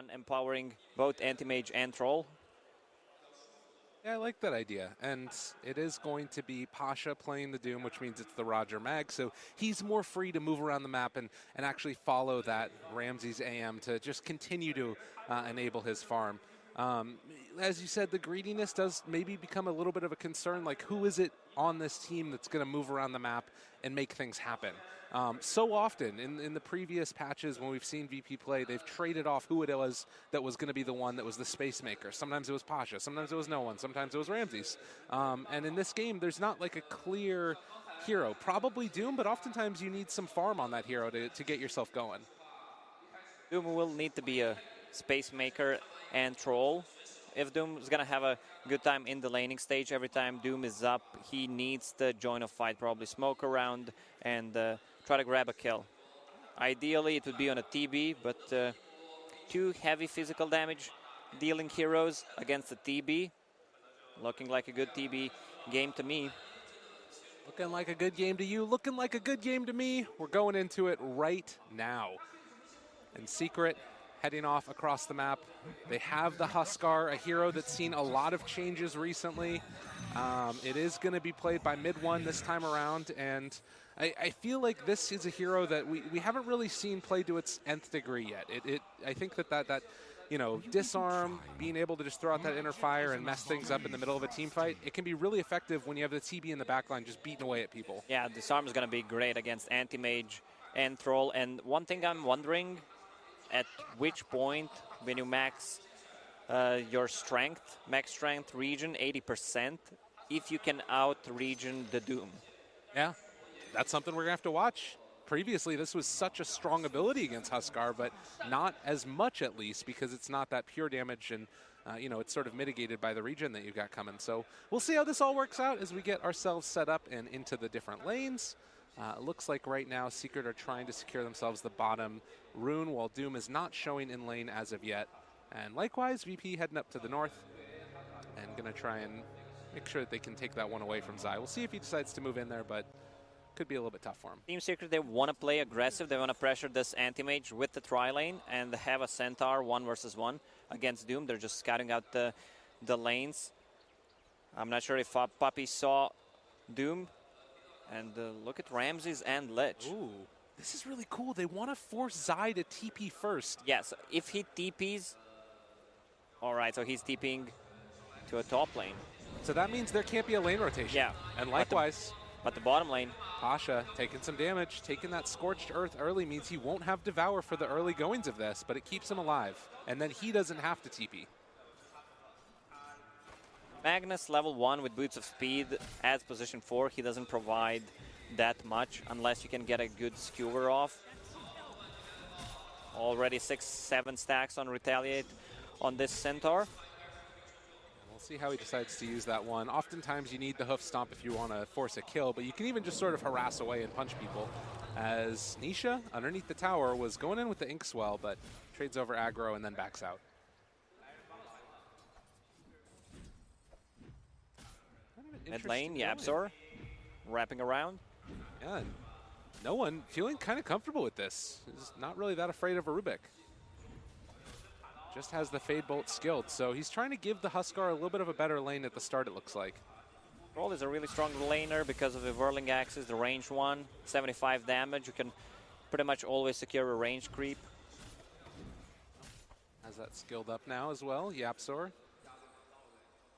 one empowering both Anti-Mage and Troll. Yeah, I like that idea. And it is going to be Pasha playing the Doom, which means it's the Roger Mag. So he's more free to move around the map and actually follow that Ramses AM to just continue to enable his farm. As you said, the greediness does maybe become a little bit of a concern. Like, who is it on this team that's going to move around the map and make things happen? So often in the previous patches when we've seen VP play, they've traded off who it was that was going to be the one that was the space maker. Sometimes it was Pasha, sometimes it was no one, sometimes it was Ramses. And in this game, there's not like a clear hero. Probably Doom, but oftentimes you need some farm on that hero to get yourself going. Doom will need to be a space maker and Troll. If Doom is going to have a good time in the laning stage, every time Doom is up, he needs to join a fight, probably smoke around and try to grab a kill. Ideally, it would be on a TB, but two heavy physical damage dealing heroes against a TB. Looking like a good TB game to me. Looking like a good game to you, looking like a good game to me. We're going into it right now. And Secret heading off across the map. They have the Huskar, a hero that's seen a lot of changes recently. It is going to be played by mid one this time around, and I feel like this is a hero that we haven't really seen played to its nth degree yet. I think that you know, disarm, being able to just throw out that inner fire and mess things up in the middle of a team fight, it can be really effective when you have the TB in the backline just beating away at people. Yeah, disarm is going to be great against Anti-Mage and Troll. And one thing I'm wondering, at which point when you max your strength, max strength region 80%, if you can out region the Doom. Yeah, that's something we're going to have to watch. Previously, this was such a strong ability against Huskar, but not as much at least because it's not that pure damage and, you know, it's sort of mitigated by the regen that you got coming. So we'll see how this all works out as we get ourselves set up and into the different lanes. It looks like right now Secret are trying to secure themselves the bottom rune while Doom is not showing in lane as of yet. And likewise, VP heading up to the north and going to try and make sure that they can take that one away from Zai. We'll see if he decides to move in there, but could be a little bit tough for him. Team Secret, they want to play aggressive. They want to pressure this Anti-Mage with the tri-lane and have a Centaur 1 versus 1 against Doom. They're just scouting out the lanes. I'm not sure if Puppy saw Doom. And look at Ramses and Lich. Ooh, this is really cool. They want to force Zai to TP first. Yes, if he TPs, all right, so he's TPing to a top lane. So that means there can't be a lane rotation. Yeah. And likewise, but the bottom lane, Pasha taking some damage, taking that Scorched Earth early means he won't have Devour for the early goings of this, but it keeps him alive. And then he doesn't have to TP. Magnus level 1 with Boots of Speed adds position 4. He doesn't provide that much unless you can get a good skewer off. Already 6-7 stacks on Retaliate on this Centaur. We'll see how he decides to use that one. Oftentimes you need the hoof stomp if you want to force a kill, but you can even just sort of harass away and punch people. As Nisha, underneath the tower, was going in with the Inkswell, but trades over aggro and then backs out. Mid lane, Yapzor, wrapping around. Yeah, and no one feeling kind of comfortable with this. He's not really that afraid of a Rubik. Just has the Fade Bolt skilled, so he's trying to give the Huskar a little bit of a better lane at the start, it looks like. Troll is a really strong laner because of the Whirling Axis, the range one, 75 damage. You can pretty much always secure a range creep. Has that skilled up now as well, Yapzor.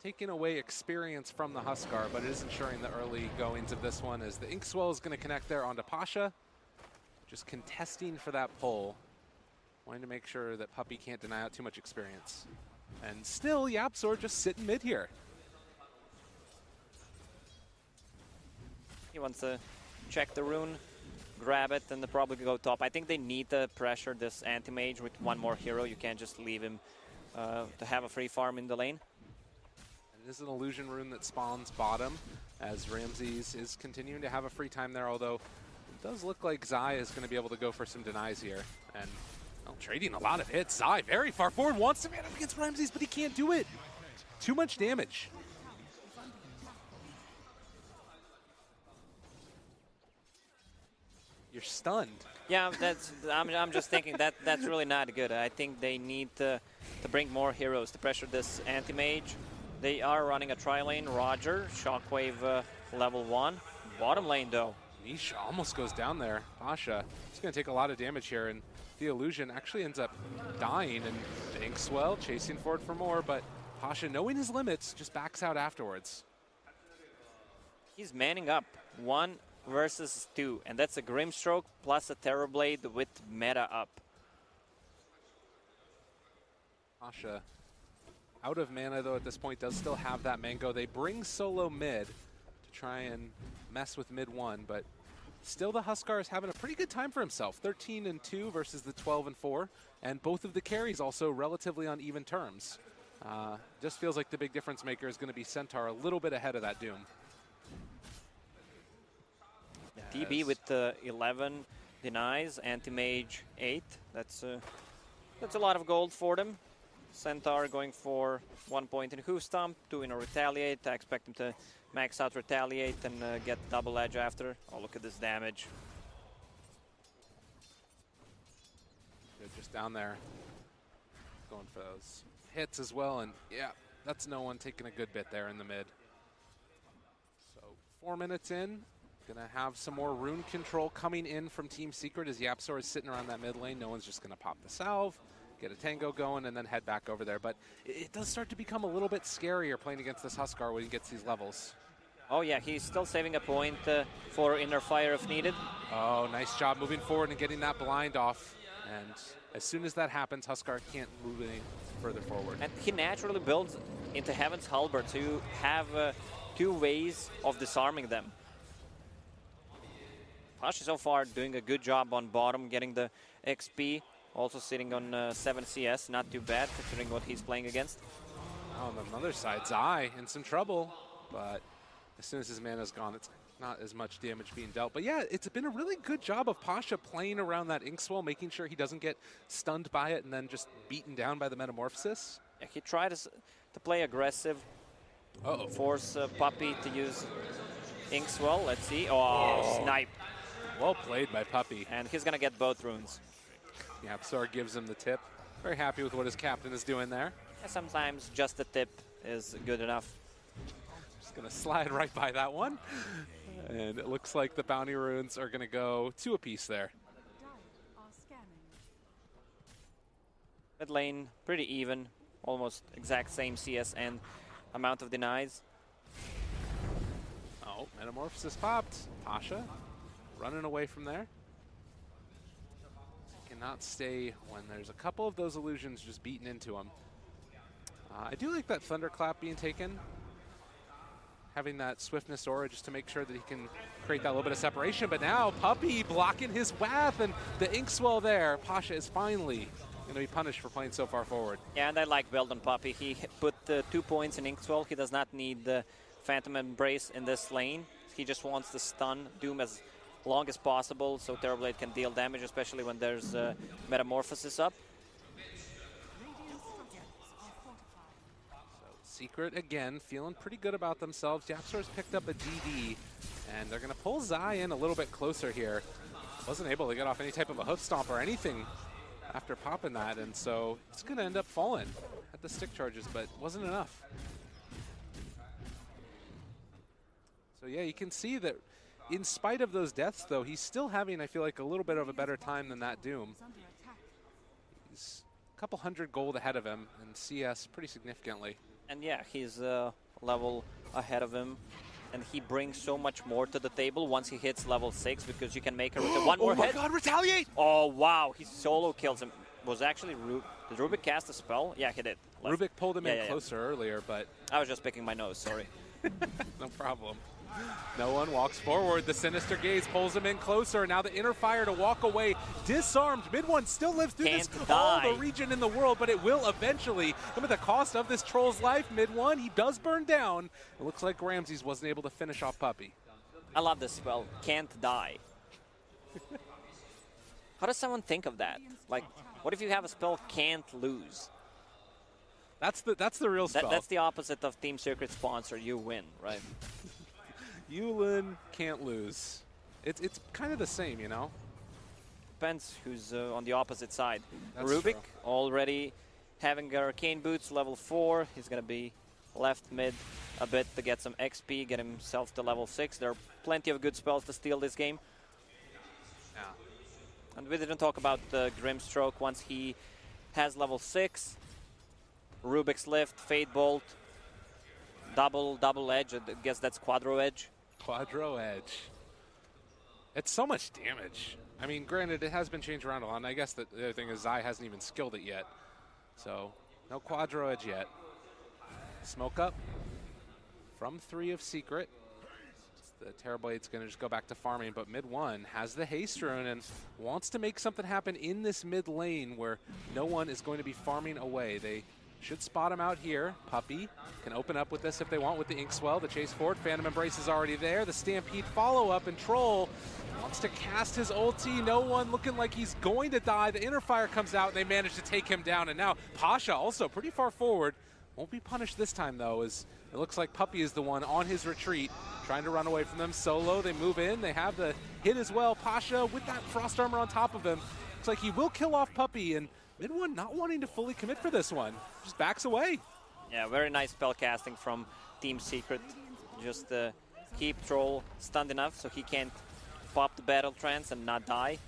Taking away experience from the Huskar, but it is ensuring the early goings of this one as the Inkswell is going to connect there onto Pasha. Just contesting for that pull. Wanting to make sure that Puppy can't deny out too much experience. And still, Yapzor just sitting mid here. He wants to check the rune, grab it, and probably go top. I think they need to pressure this Anti-Mage with one more hero. You can't just leave him to have a free farm in the lane. It is an illusion rune that spawns bottom as Ramses is continuing to have a free time there, although it does look like Zai is going to be able to go for some denies here. And well, trading a lot of hits. Zai very far forward, wants to man up against Ramses, but he can't do it. Too much damage. You're stunned. Yeah, I'm just thinking that's really not good. I think they need to bring more heroes to pressure this anti-mage. They are running a tri-lane. Roger, Shockwave level 1. Bottom lane though. Nisha almost goes down there. Pasha, he's going to take a lot of damage here, and the illusion actually ends up dying, and Inkswell chasing forward for more, but Pasha, knowing his limits, just backs out afterwards. He's manning up 1 versus 2, and that's a Grimstroke plus a Terrorblade with meta up. Pasha, out of mana though at this point, does still have that Mango. They bring solo mid to try and mess with mid 1, but still the Huskar is having a pretty good time for himself. 13-2 versus the 12-4, and both of the carries also relatively on even terms. Just feels like the big difference maker is going to be Centaur a little bit ahead of that Doom. Yes. DB with 11 denies, anti-mage 8. That's a lot of gold for them. Centaur going for 1 point in Hoof Stomp, 2 in a Retaliate. I expect him to max out Retaliate and get double edge after. Oh, look at this damage. Good, just down there. Going for those hits as well, and yeah, that's no one taking a good bit there in the mid. So 4 minutes in, gonna have some more rune control coming in from Team Secret as Yapzor is sitting around that mid lane. No one's just gonna pop the salve, get a tango going, and then head back over there. But it does start to become a little bit scarier playing against this Huskar when he gets these levels. Oh yeah, he's still saving a point for Inner Fire if needed. Oh, nice job moving forward and getting that blind off. And as soon as that happens, Huskar can't move any further forward. And he naturally builds into Heaven's Halberd, so you have 2 ways of disarming them. Pasha so far doing a good job on bottom, getting the XP. Also sitting on 7 CS, not too bad considering what he's playing against. On the other side, Zai in some trouble, but as soon as his mana's gone, it's not as much damage being dealt. But yeah, it's been a really good job of Pasha playing around that Inkswell, making sure he doesn't get stunned by it and then just beaten down by the Metamorphosis. Yeah, he tried to play aggressive, force Puppey to use Inkswell. Let's see. Oh, snipe. Well played by Puppey. And he's going to get both runes. Yapzor gives him the tip. Very happy with what his captain is doing there. Yeah, sometimes just the tip is good enough. Just going to slide right by that one. And it looks like the bounty runes are going to go 2 apiece there. Mid lane, pretty even. Almost exact same CS and amount of denies. Oh, Metamorphosis popped. Pasha running away from there. Cannot stay when there's a couple of those illusions just beaten into him. I do like that Thunderclap being taken. Having that Swiftness aura just to make sure that he can create that little bit of separation. But now Puppey blocking his Wath and the Inkswell there. Pasha is finally going to be punished for playing so far forward. Yeah, and I like build on Puppey. He put 2 points in Inkswell. He does not need the Phantom Embrace in this lane. He just wants to stun Doom as long as possible so Terrorblade can deal damage, especially when there's Metamorphosis up. So Secret again feeling pretty good about themselves. Yapzor's picked up a DD and they're going to pull Zai in a little bit closer here. Wasn't able to get off any type of a hoof stomp or anything after popping that, and so it's going to end up falling at the stick charges, but wasn't enough. So yeah, you can see that in spite of those deaths, though, he's still having, I feel like, a little bit of a better time than that Doom. He's a couple hundred gold ahead of him and CS pretty significantly. And yeah, he's a level ahead of him. And he brings so much more to the table once he hits level 6 because you can make one more hit. Oh my god, retaliate! Oh wow, he solo kills him. Was actually did Rubik cast a spell? Yeah, he did. Rubik pulled him in closer earlier, but I was just picking my nose, sorry. No problem. No one walks forward. The Sinister Gaze pulls him in closer. Now the Inner Fire to walk away. Disarmed. Mid one still lives through all the region in the world, but it will eventually come at the cost of this Troll's life. Mid one, he does burn down. It looks like Ramses wasn't able to finish off Puppey. I love this spell. Can't die. How does someone think of that? Like, what if you have a spell can't lose? That's the real spell. That's the opposite of Team Secret sponsor. You win, right? Yulin can't lose. It's kind of the same, you know? depends who's on the opposite side. That's Rubik true. already having Arcane Boots level 4. He's going to be left mid a bit to get some XP, get himself to level 6. There are plenty of good spells to steal this game. Yeah. And we didn't talk about Grimstroke once he has level 6. Rubik's Lift, Fate Bolt, double edge. I guess that's Quadro Edge. Quadro Edge. It's so much damage. I mean, granted, it has been changed around a lot, and I guess the other thing is Zai hasn't even skilled it yet. So, no Quadro Edge yet. Smoke up from 3 of Secret. The Terrorblade's going to just go back to farming, but mid 1 has the Haste Rune and wants to make something happen in this mid lane where no one is going to be farming away. They should spot him out here. Puppey can open up with this if they want with the Inkswell. The chase forward. Phantom Embrace is already there. The Stampede follow-up, and Troll wants to cast his ulti. No one looking like he's going to die. The Inner Fire comes out, and they manage to take him down. And now Pasha also pretty far forward. Won't be punished this time, though, as it looks like Puppey is the one on his retreat, trying to run away from them. Solo, they move in. They have the hit as well. Pasha with that Frost Armor on top of him. Looks like he will kill off Puppey, and mid 1 not wanting to fully commit for this one. Just backs away. Yeah, very nice spell casting from Team Secret. Just keep Troll stunned enough so he can't pop the Battle Trance and not die.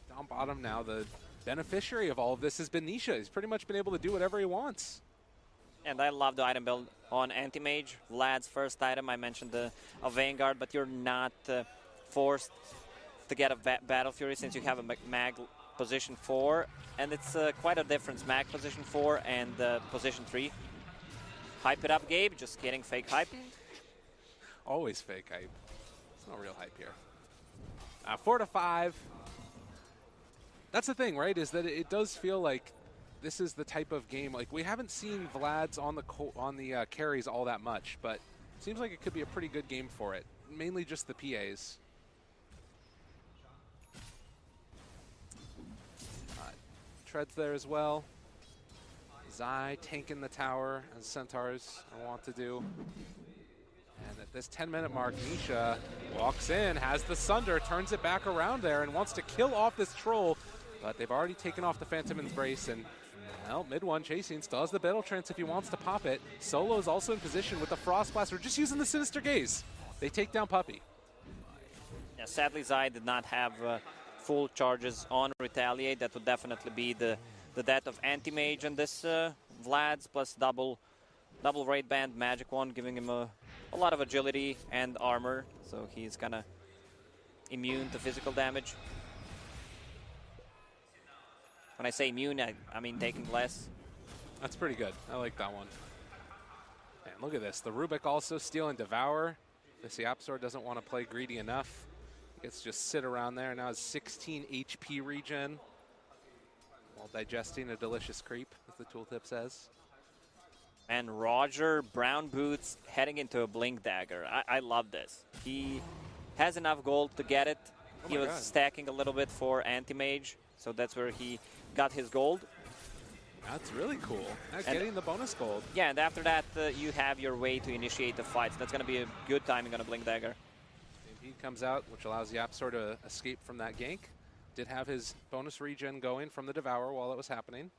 Down bottom now, the beneficiary of all of this has been Nisha. He's pretty much been able to do whatever he wants. And I love the item build on Anti-Mage. Vlad's first item, I mentioned a Vanguard, but you're not forced to get a Battle Fury since you have a Mag position 4. And it's quite a difference, Mag position 4 and position 3. Hype it up, Gabe. Just kidding, fake hype. Always fake hype. It's no real hype here. 4 to 5. That's the thing, right, is that it does feel like this is the type of game, like we haven't seen Vlad's on the carries all that much, but it seems like it could be a pretty good game for it. Mainly just the PAs. Treads there as well. Zai tanking the tower, as Centaurs want to do. And at this 10-minute mark, Nisha walks in, has the Sunder, turns it back around there, and wants to kill off this Troll. But they've already taken off the Phantom Embrace, and well, mid 1 chasing, still has the Battle Trance if he wants to pop it. Solo is also in position with the Frost Blast. We're just using the Sinister Gaze. They take down Puppey. Yeah, sadly, Zai did not have full charges on Retaliate. That would definitely be the death of Anti-Mage, and this Vlad's plus double Raid Band Magic Wand, giving him a lot of agility and armor, so he's kind of immune to physical damage. When I say immune, I mean taking less. That's pretty good. I like that one. And look at this. The Rubik also stealing Devour. This Yapsor doesn't want to play greedy enough. He gets to just sit around there. Now has 16 HP regen while digesting a delicious creep, as the tooltip says. And Roger, Brown Boots, heading into a Blink Dagger. I love this. He has enough gold to get it. He was stacking a little bit for Anti-Mage, so that's where he got his gold. That's really cool. Getting the bonus gold. Yeah, and after that, you have your way to initiate the fight. So that's going to be a good timing on a Blink Dagger. Stampede comes out, which allows Yapsor to escape from that gank. Did have his bonus regen going from the Devour while it was happening.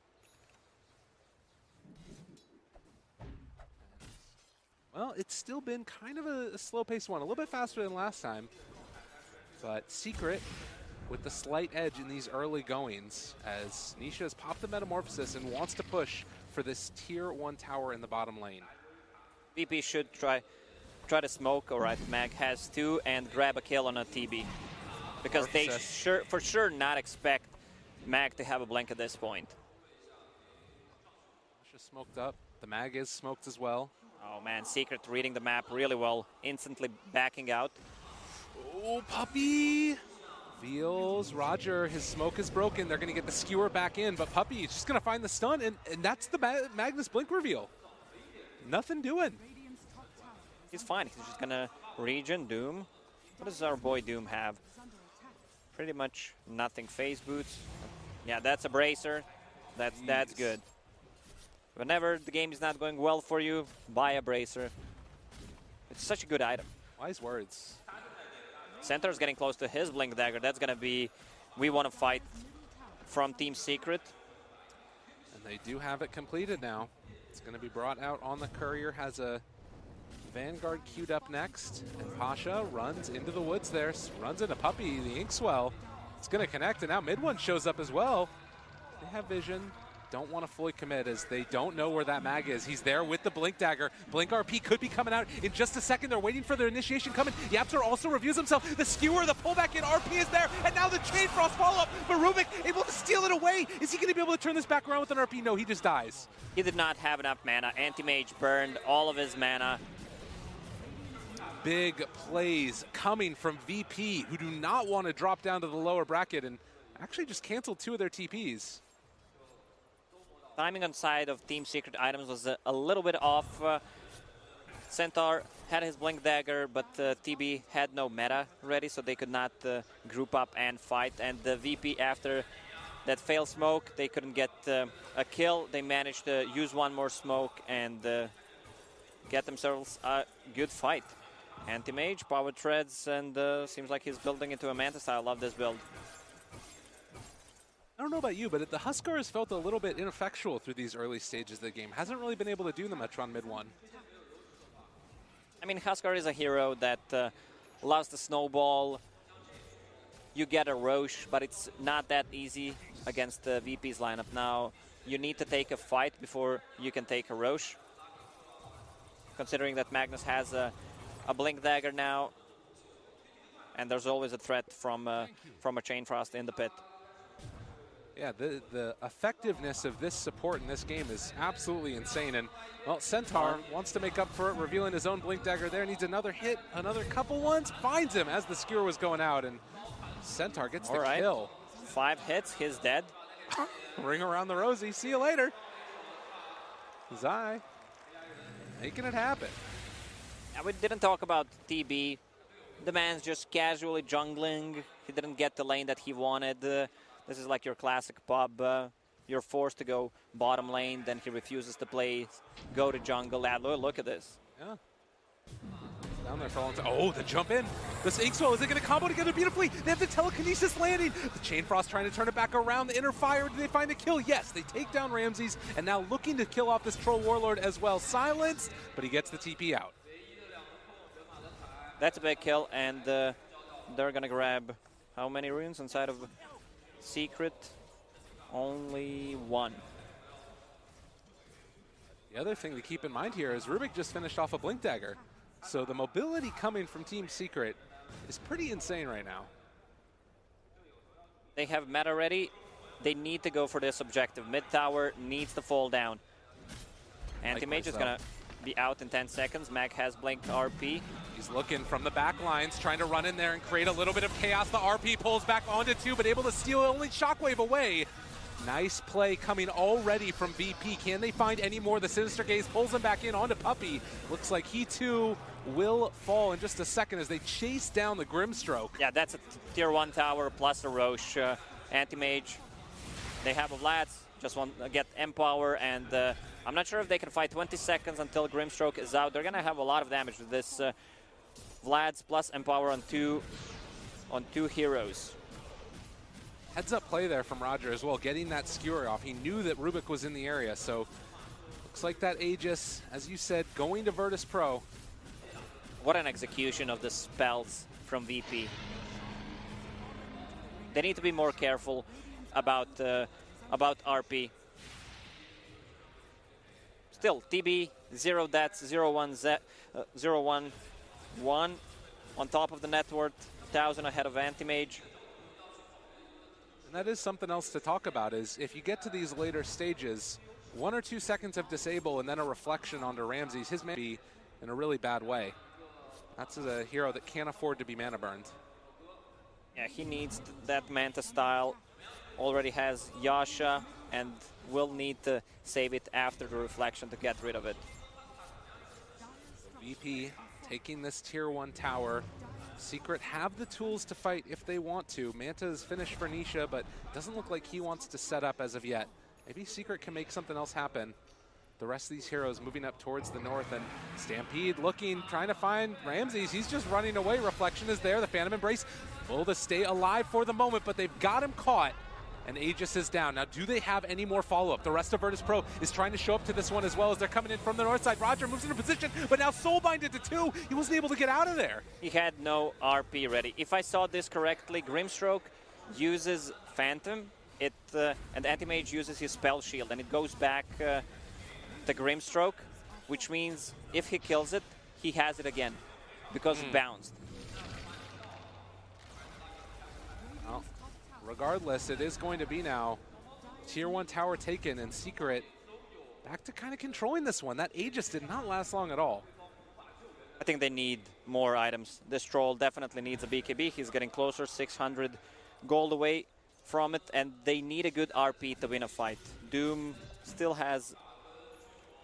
Well, it's still been kind of a slow-paced one, a little bit faster than last time. But Secret with the slight edge in these early goings, as Nisha has popped the Metamorphosis and wants to push for this tier 1 tower in the bottom lane. VP should try to smoke, all right, Mag has to, and grab a kill on a TB. Because they for sure not expect Mag to have a blink at this point. Nisha smoked up. The Mag is smoked as well. Oh man, Secret reading the map really well, instantly backing out. Oh, Puppey! Feels Roger, his smoke is broken. They're going to get the skewer back in, but Puppey is just going to find the stun, and that's the Magnus Blink reveal. Nothing doing. He's fine. He's just going to regen Doom. What does our boy Doom have? Pretty much nothing. Phase Boots. Yeah, that's a Bracer. That's good. Whenever the game is not going well for you, buy a Bracer. It's such a good item. Wise words. Center's getting close to his Blink Dagger. That's going to be, we want to fight from Team Secret. And they do have it completed now. It's going to be brought out on the courier, has a Vanguard queued up next, and Pasha runs into the woods there, runs into Puppey, the Inkswell. It's going to connect, and now mid one shows up as well. They have vision, don't want to fully commit as they don't know where that mag is. He's there with the Blink Dagger. Blink RP could be coming out in just a second. They're waiting for their initiation coming. Yapster also reviews himself. The skewer, the pullback in, RP is there, and now the Chain Frost follow-up. But Rubik able to steal it away. Is he going to be able to turn this back around with an RP? No, he just dies. He did not have enough mana. Anti-Mage burned all of his mana. Big plays coming from VP, who do not want to drop down to the lower bracket and actually just canceled 2 of their TPs. Timing on side of Team Secret items was a little bit off. Centaur had his Blink Dagger, but TB had no meta ready, so they could not group up and fight. And the VP, after that failed smoke, they couldn't get a kill. They managed to use one more smoke and get themselves a good fight. Anti-Mage, Power Treads, and seems like he's building into a Manta style. I love this build. I don't know about you, but the Huskar has felt a little bit ineffectual through these early stages of the game. Hasn't really been able to do the much on mid one. I mean, Huskar is a hero that loves to snowball. You get a Roche, but it's not that easy against the VP's lineup. Now, you need to take a fight before you can take a Roche. Considering that Magnus has a Blink Dagger now, and there's always a threat from a Chain Frost in the pit. Yeah, the effectiveness of this support in this game is absolutely insane. And, well, Centaur wants to make up for it, revealing his own Blink Dagger there. Needs another hit, another couple ones. Finds him as the skewer was going out, and Centaur gets the kill. 5 hits, he's dead. Ring around the rosy. See you later. Zai making it happen. We didn't talk about TB. The man's just casually jungling. He didn't get the lane that he wanted. This is like your classic pub. You're forced to go bottom lane, then he refuses to play, go to jungle. Look at this. Yeah. Down there for a long time. Oh, the jump in. This Inkswell, is it going to combo together beautifully? They have the telekinesis landing. The Chain Frost trying to turn it back around. The inner fire, do they find a kill? Yes, they take down Ramses, and now looking to kill off this Troll Warlord as well. Silenced, but he gets the TP out. That's a big kill, and they're going to grab how many runes inside of Secret? Only 1. The other thing to keep in mind here is Rubik just finished off a Blink Dagger. So the mobility coming from Team Secret is pretty insane right now. They have meta ready. They need to go for this objective. Mid tower needs to fall down. Anti-Mage is going to be out in 10 seconds. Mag has Blink RP. He's looking from the back lines, trying to run in there and create a little bit of chaos. The RP pulls back onto 2, but able to steal only Shockwave away. Nice play coming already from VP. Can they find any more? The Sinister Gaze pulls him back in onto Puppey. Looks like he too will fall in just a second as they chase down the Grimstroke. Yeah, that's a tier 1 tower plus a Roche. Anti-Mage, they have a Vlad's, just want to get Empower, and I'm not sure if they can fight 20 seconds until Grimstroke is out. They're going to have a lot of damage with this Vlad's plus Empower on two heroes. Heads up play there from Roger as well, getting that skewer off. He knew that Rubik was in the area, so looks like that Aegis, as you said, going to Virtus Pro. What an execution of the spells from VP. They need to be more careful about RP. Still, TB, 0 deaths, 0-1, 0-1-1 on top of the net worth, 1,000 ahead of Anti-Mage. And that is something else to talk about, is if you get to these later stages, 1 or 2 seconds of disable and then a reflection onto Ramses, his may be in a really bad way. That's a hero that can't afford to be mana burned. Yeah, he needs that Manta style. Already has Yasha and will need to save it after the reflection to get rid of it. VP taking this tier 1 tower. Secret have the tools to fight if they want to. Manta is finished for Nisha, but doesn't look like he wants to set up as of yet. Maybe Secret can make something else happen. the rest of these heroes moving up towards the north, and Stampede looking, trying to find Ramses. He's just running away. Reflection is there. The Phantom Embrace will to stay alive for the moment, but they've got him caught. And Aegis is down. Now, do they have any more follow-up? The rest of Virtus Pro is trying to show up to this one as well as they're coming in from the north side. Roger moves into position, but now Soulbinded to 2. He wasn't able to get out of there. He had no RP ready. If I saw this correctly, Grimstroke uses Phantom, and Anti-Mage uses his Spell Shield, and it goes back to Grimstroke, which means if he kills it, he has it again, because it bounced. Well, regardless, it is going to be now Tier 1 tower taken, and Secret back to kind of controlling this one. That Aegis did not last long at all. I think they need more items. This Troll definitely needs a BKB. He's getting closer, 600 gold away from it, and they need a good RP to win a fight. Doom still has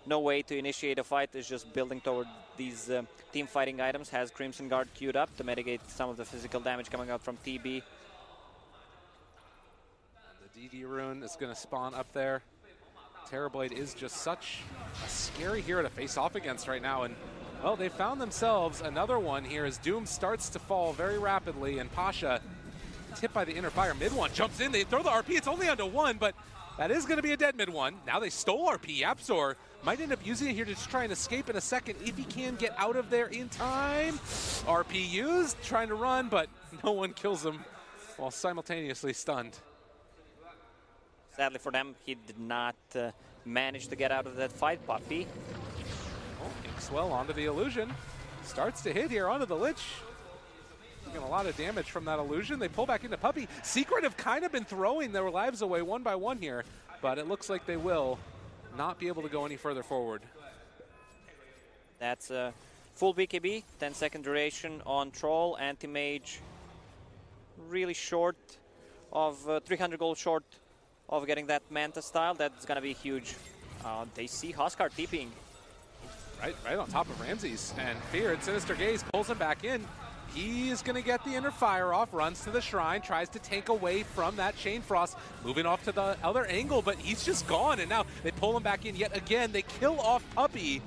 no way to initiate a fight. It's just building toward these team fighting items. Has Crimson Guard queued up to mitigate some of the physical damage coming out from TB. DD rune is going to spawn up there. Terrorblade is just such a scary hero to face off against right now, and well, they found themselves another one here as Doom starts to fall very rapidly, and Pasha is hit by the inner fire. Mid one jumps in, they throw the RP, it's only onto 1, but that is going to be a dead mid one. Now they stole RP. Yapzor might end up using it here to just try and escape in a second if he can get out of there in time. RP used, trying to run, but no one kills him while simultaneously stunned. Sadly for them, he did not manage to get out of that fight, Puppy. Oh, Inkswell onto the illusion. Starts to hit here onto the Lich. Taking a lot of damage from that illusion. They pull back into Puppy. Secret have kind of been throwing their lives away one by one here, but it looks like they will not be able to go any further forward. That's a full BKB, 10-second duration on Troll. Anti-Mage really short of 300 gold short of getting that Manta style. That's going to be huge. They see Huskar TPing. Right on top of Ramses, and Feared, Sinister Gaze pulls him back in. He is going to get the inner fire off, runs to the shrine, tries to tank away from that Chain Frost, moving off to the other angle, but he's just gone, and now they pull him back in yet again. They kill off Puppy,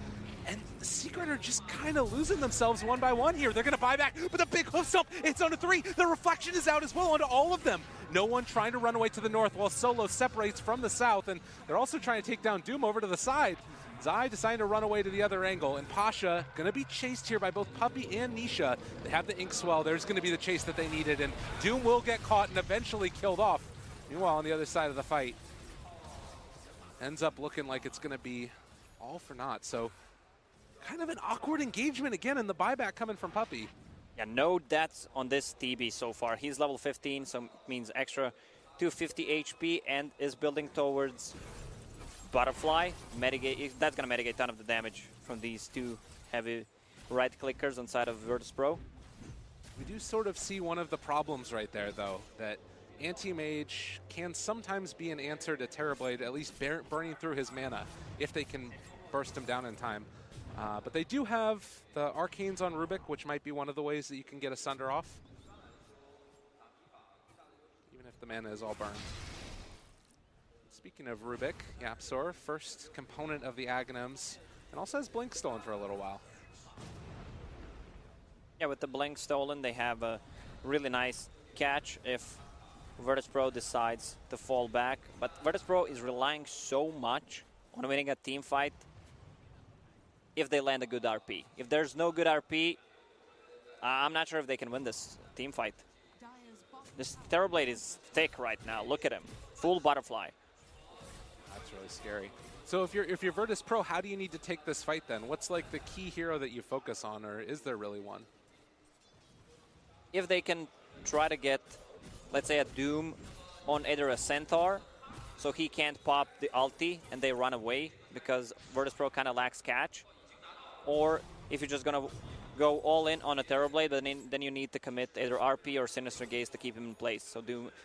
and the Secret are just kind of losing themselves one by one here. They're going to buy back, but the big hoof stomp, it's onto 3. The reflection is out as well onto all of them. No one trying to run away to the north while Solo separates from the south, and they're also trying to take down Doom over to the side. Zai deciding to run away to the other angle, and Pasha going to be chased here by both Puppy and Nisha. They have the Inkswell. There's going to be the chase that they needed, and Doom will get caught and eventually killed off. Meanwhile, on the other side of the fight, ends up looking like it's going to be all for naught. So kind of an awkward engagement again in the buyback coming from Puppy. Yeah, no deaths on this TB so far. He's level 15, so means extra 250 HP and is building towards Butterfly. Mitigate, that's going to mitigate a ton of the damage from these two heavy right clickers on side of Virtus Pro. We do sort of see one of the problems right there, though, that Anti-Mage can sometimes be an answer to Terrorblade, at least burning through his mana, if they can burst him down in time. But they do have the Arcanes on Rubik, which might be one of the ways that you can get a Sunder off, even if the mana is all burned. Speaking of Rubik, Yapzor, first component of the Aghanims, and also has Blink stolen for a little while. Yeah, with the Blink stolen, they have a really nice catch if Virtus Pro decides to fall back. But Virtus Pro is relying so much on winning a team fight if they land a good RP. If there's no good RP, I'm not sure if they can win this team fight. This Terrorblade is thick right now. Look at him. Full Butterfly. That's really scary. So if you're Virtus Pro, how do you need to take this fight then? What's like the key hero that you focus on, or is there really one? If they can try to get, let's say, a Doom on either a Centaur, so he can't pop the ulti and they run away because Virtus Pro kind of lacks catch, or if you're just going to go all in on a Terrorblade, then you need to commit either RP or Sinister Gaze to keep him in place,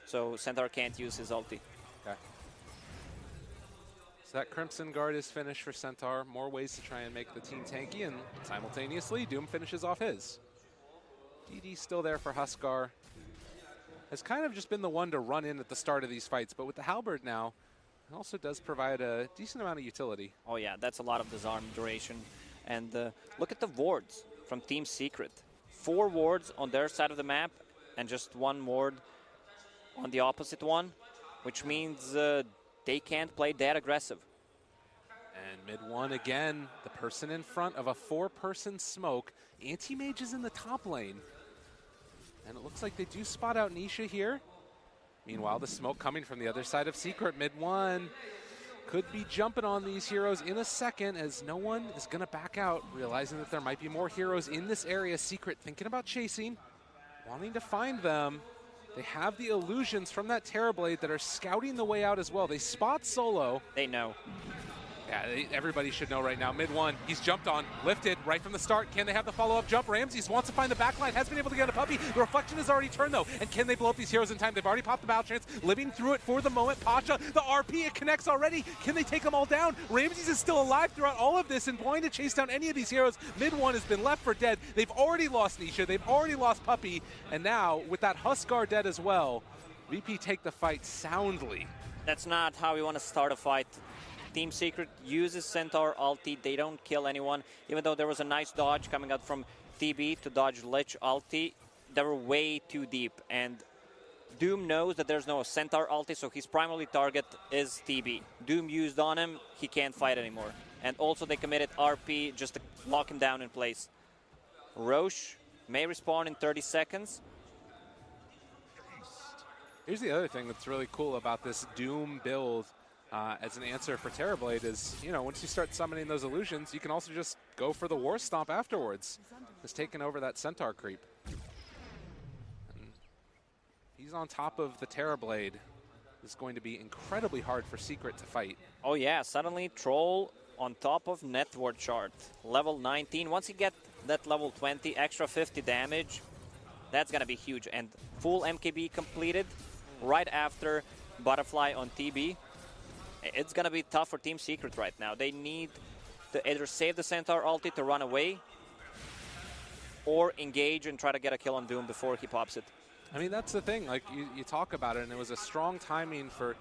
so Centaur can't use his ulti. Okay. So that Crimson Guard is finished for Centaur. More ways to try and make the team tanky, and simultaneously, Doom finishes off his. DD still there for Huskar. Has kind of just been the one to run in at the start of these fights, but with the Halberd now, It also does provide a decent amount of utility. Oh yeah, that's a lot of disarm duration. And look at the wards from Team Secret. 4 wards on their side of the map and just 1 ward on the opposite one, which means they can't play that aggressive. And mid 1 again, the person in front of a 4-person smoke. Anti-Mage is in the top lane. And it looks like they do spot out Nisha here. Meanwhile, the smoke coming from the other side of Secret. Mid 1 could be jumping on these heroes in a second, as no one is going to back out, realizing that there might be more heroes in this area. Secret thinking about chasing, wanting to find them. They have the illusions from that Terrorblade that are scouting the way out as well. They spot Solo. They know. Yeah, everybody should know right now. Mid 1, he's jumped on, lifted right from the start. Can they have the follow-up jump? Ramses wants to find the backline, has been able to get a puppy. The reflection has already turned though. And can they blow up these heroes in time? They've already popped the battle chance, living through it for the moment. Pasha, the RP, it connects already. Can they take them all down? Ramses is still alive throughout all of this and going to chase down any of these heroes. Mid 1 has been left for dead. They've already lost Nisha, they've already lost Puppy. And now, with that Huskar dead as well, VP take the fight soundly. That's not how we want to start a fight. Team Secret uses Centaur ulti. They don't kill anyone. Even though there was a nice dodge coming out from TB to dodge Lich ulti, they were way too deep. And Doom knows that there's no Centaur ulti, so his primary target is TB. Doom used on him, he can't fight anymore. And also they committed RP just to lock him down in place. Roche may respawn in 30 seconds. Here's the other thing that's really cool about this Doom build as an answer for Terrorblade is, you know, once you start summoning those illusions, you can also just go for the War Stomp afterwards. Just taking over that Centaur creep. And he's on top of the Terrorblade. It's going to be incredibly hard for Secret to fight. Oh yeah, suddenly Troll on top of Network Chart. Level 19. Once you get that level 20, extra 50 damage, that's going to be huge. And full MKB completed right after Butterfly on TB. It's going to be tough for Team Secret right now. They need to either save the Centaur ulti to run away or engage and try to get a kill on Doom before he pops it. I mean, that's the thing. Like, you talk about it, and it was a strong timing for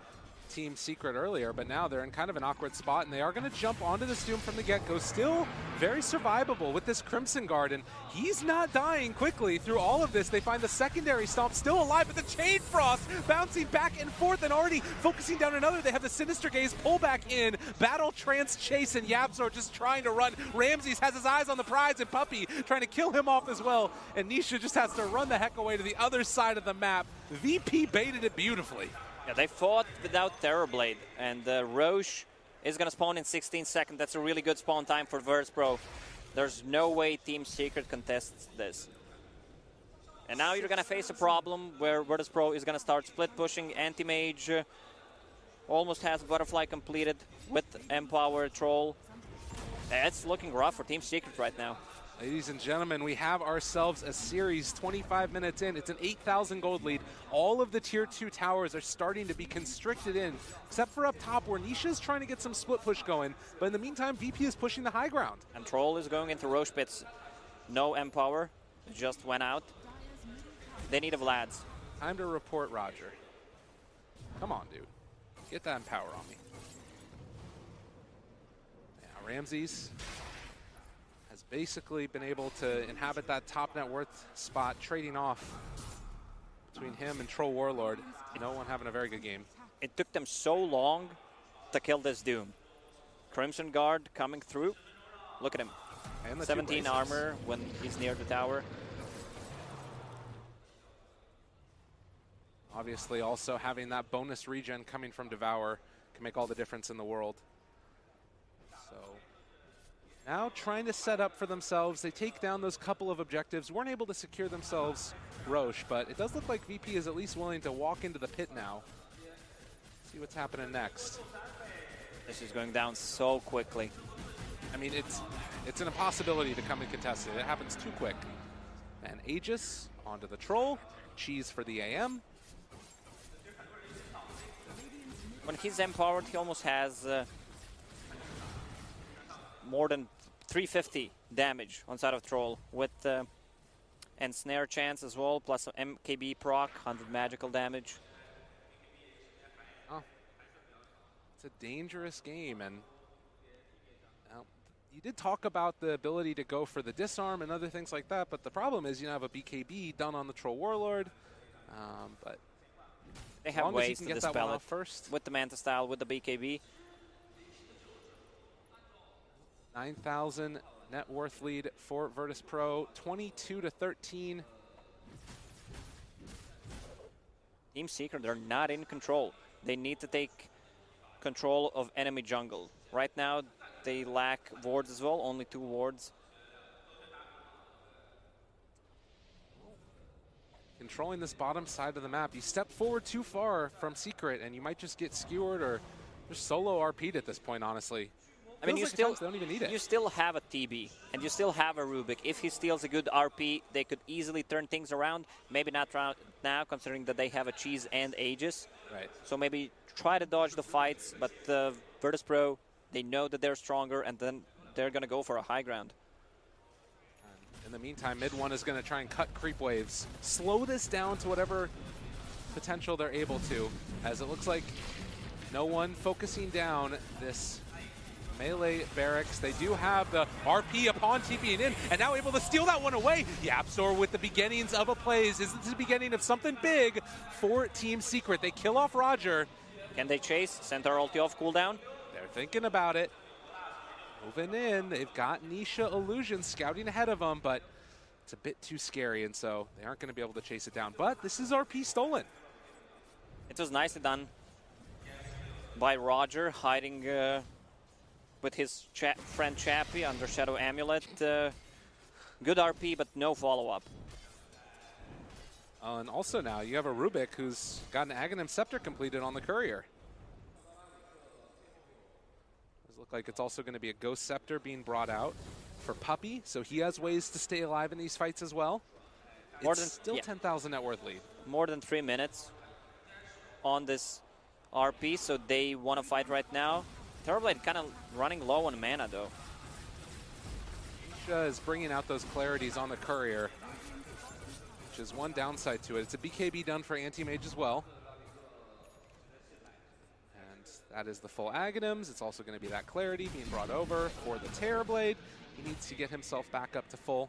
Team Secret earlier, but now they're in kind of an awkward spot, and they are going to jump onto this Doom from the get-go. Still very survivable with this Crimson Guard, and he's not dying quickly through all of this. They find the secondary stomp still alive, but the Chain Frost bouncing back and forth and already focusing down another. They have the Sinister Gaze pull back in. Battle Trance Chase, and Yabzor just trying to run. Ramses has his eyes on the prize, and Puppy trying to kill him off as well, and Nisha just has to run the heck away to the other side of the map. VP baited it beautifully. Yeah, they fought without Terrorblade, and Roche is going to spawn in 16 seconds. That's a really good spawn time for Verse-Pro. There's no way Team Secret contests this. And now you're going to face a problem where Virtus.pro is going to start split pushing. Anti-Mage almost has Butterfly completed with Empower Troll. It's looking rough for Team Secret right now. Ladies and gentlemen, we have ourselves a series 25 minutes in. It's an 8,000 gold lead. All of the tier 2 towers are starting to be constricted in, except for up top where Nisha's trying to get some split push going. But in the meantime, VP is pushing the high ground. And Troll is going into Roche pits. No Empower, just went out. They need a Vlad's. Time to report Roger. Come on, dude. Get that Empower on me. Yeah, Ramses has basically been able to inhabit that top net worth spot, trading off between him and Troll Warlord. No one having a very good game. It took them so long to kill this Doom. Crimson Guard coming through. Look at him. And the 17 armor when he's near the tower. Obviously also having that bonus regen coming from Devour can make all the difference in the world. So now trying to set up for themselves. They take down those couple of objectives. Weren't able to secure themselves Roche, but it does look like VP is at least willing to walk into the pit now. See what's happening next. This is going down so quickly. I mean, it's an impossibility to come and contest it. It happens too quick. And Aegis onto the Troll. Cheese for the AM. When he's empowered, he almost has more than 350 damage on side of Troll with and snare chance as well, plus some MKB proc, 100 magical damage. Oh. It's a dangerous game, and you did talk about the ability to go for the disarm and other things like that, but the problem is you have a BKB done on the Troll Warlord, but they have ways to dispel it first. With the Manta style, with the BKB. 9,000 net worth lead for Virtus Pro, 22-13. Team Secret, they're not in control. They need to take control of enemy jungle. Right now, they lack wards as well, only 2 wards. Controlling this bottom side of the map. You step forward too far from Secret, and you might just get skewered or just solo RP'd at this point, honestly. I mean, you like still they don't even need it. You still have a TB, and you still have a Rubik. If he steals a good RP, they could easily turn things around. Maybe not now, considering that they have a Cheese and Aegis. Right. So maybe try to dodge the fights, but Virtus Pro, they know that they're stronger, and then they're going to go for a high ground. In the meantime, mid one is going to try and cut creep waves. Slow this down to whatever potential they're able to, as it looks like no one focusing down this melee barracks. They do have the RP upon TPing in, and now able to steal that one away. Yapzor with the beginnings of a plays. Is this the beginning of something big for Team Secret? They kill off Roger. Can they chase? Centaur ulti off cooldown? They're thinking about it. Moving in, they've got Nisha Illusion scouting ahead of them, but it's a bit too scary, and so they aren't going to be able to chase it down. But this is RP stolen. It was nicely done by Roger, hiding with his friend Chappie under Shadow Amulet. Good RP, but no follow-up. And also now you have a Rubik who's got an Aghanim Scepter completed on the Courier. Does look like it's also going to be a Ghost Scepter being brought out for Puppy, so he has ways to stay alive in these fights as well. It's still 10,000 net worth lead. More than 3 minutes on this RP, so they want to fight right now. Terrorblade kind of running low on mana, though. Nisha is bringing out those clarities on the Courier, which is one downside to it. It's a BKB done for Anti-Mage as well. And that is the full Aghanims. It's also going to be that clarity being brought over for the Terrorblade. He needs to get himself back up to full.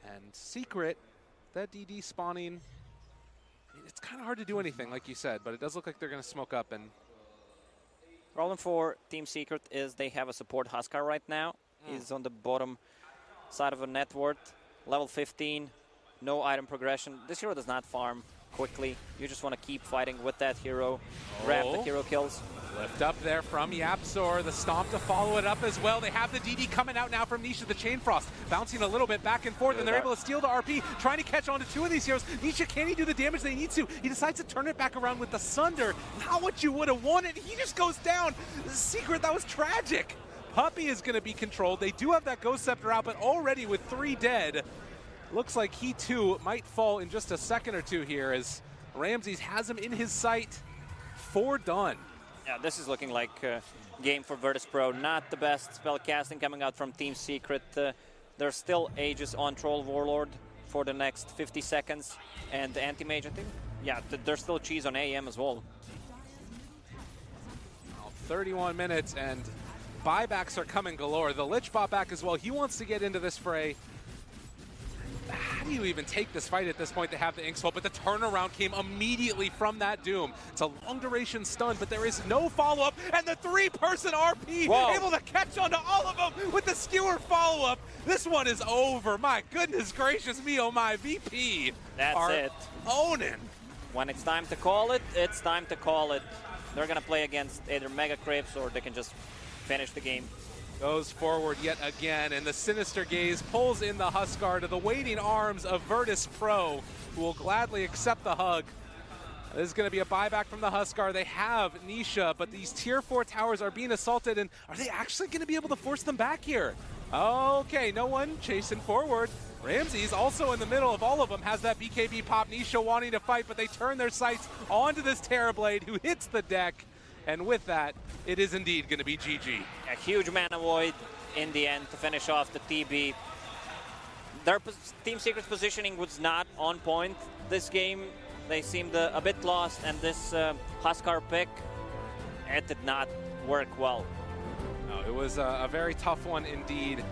And Secret, that DD spawning, I mean, it's kind of hard to do anything, like you said, but it does look like they're going to smoke up. And problem for Team Secret is they have a support Huskar right now. He's on the bottom side of a net worth, level 15, no item progression. This hero does not farm quickly. You just want to keep fighting with that hero, grab the hero kills. Lift up there from Yapzor, the stomp to follow it up as well. They have the DD coming out now from Nisha, the Chain Frost, bouncing a little bit back and forth, and they're able to steal the RP, trying to catch on to 2 of these heroes. Nisha, can he do the damage they need to? He decides to turn it back around with the Sunder. Not what you would have wanted. He just goes down. Secret, that was tragic. Puppy is going to be controlled. They do have that Ghost Scepter out, but already with 3 dead, looks like he too might fall in just a second or two here as Ramses has him in his sight. 4 done. Yeah, this is looking like a game for Virtus Pro. Not the best spell casting coming out from Team Secret. There's still Aegis on Troll Warlord for the next 50 seconds. And the Anti-Mage, I think, yeah, there's still Cheese on AM as well. 31 minutes and buybacks are coming galore. The Lich bought back as well. He wants to get into this fray. How do you even take this fight at this point? They have the Inkswell, but the turnaround came immediately from that Doom. It's a long duration stun, but there is no follow-up, and the 3-person RP able to catch onto all of them with the skewer follow-up. This one is over. My goodness gracious me, oh my, VP. That's it. Owning. When it's time to call it, it's time to call it. They're going to play against either Mega Crypts or they can just finish the game. Goes forward yet again, and the Sinister Gaze pulls in the Huskar to the waiting arms of Virtus Pro, who will gladly accept the hug. This is going to be a buyback from the Huskar. They have Nisha, but these tier 4 towers are being assaulted, and are they actually going to be able to force them back here? Okay, no one chasing forward. Ramses, also in the middle of all of them, has that BKB pop. Nisha wanting to fight, but they turn their sights onto this Terrorblade, who hits the deck. And with that, it is indeed going to be GG. A huge mana void in the end to finish off the TB. Their Team Secret's positioning was not on point this game. They seemed a bit lost, and this Huskar pick it did not work well. No, it was a very tough one indeed,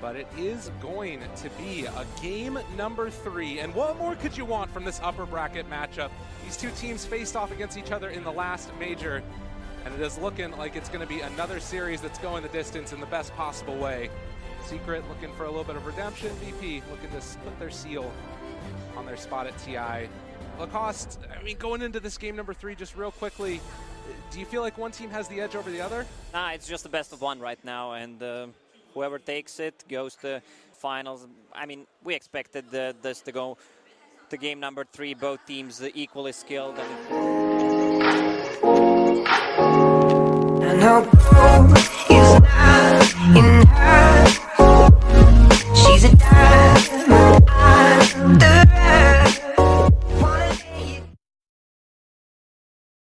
but it is going to be a game number 3. And what more could you want from this upper bracket matchup? These two teams faced off against each other in the last major, and it is looking like it's going to be another series that's going the distance in the best possible way. Secret looking for a little bit of redemption. VP looking to put their seal on their spot at TI. Lacoste, I mean, going into this game number 3, just real quickly, do you feel like one team has the edge over the other? Nah, it's just the best of one right now, and whoever takes it goes to finals. I mean, we expected this to go to game number 3, both teams equally skilled. And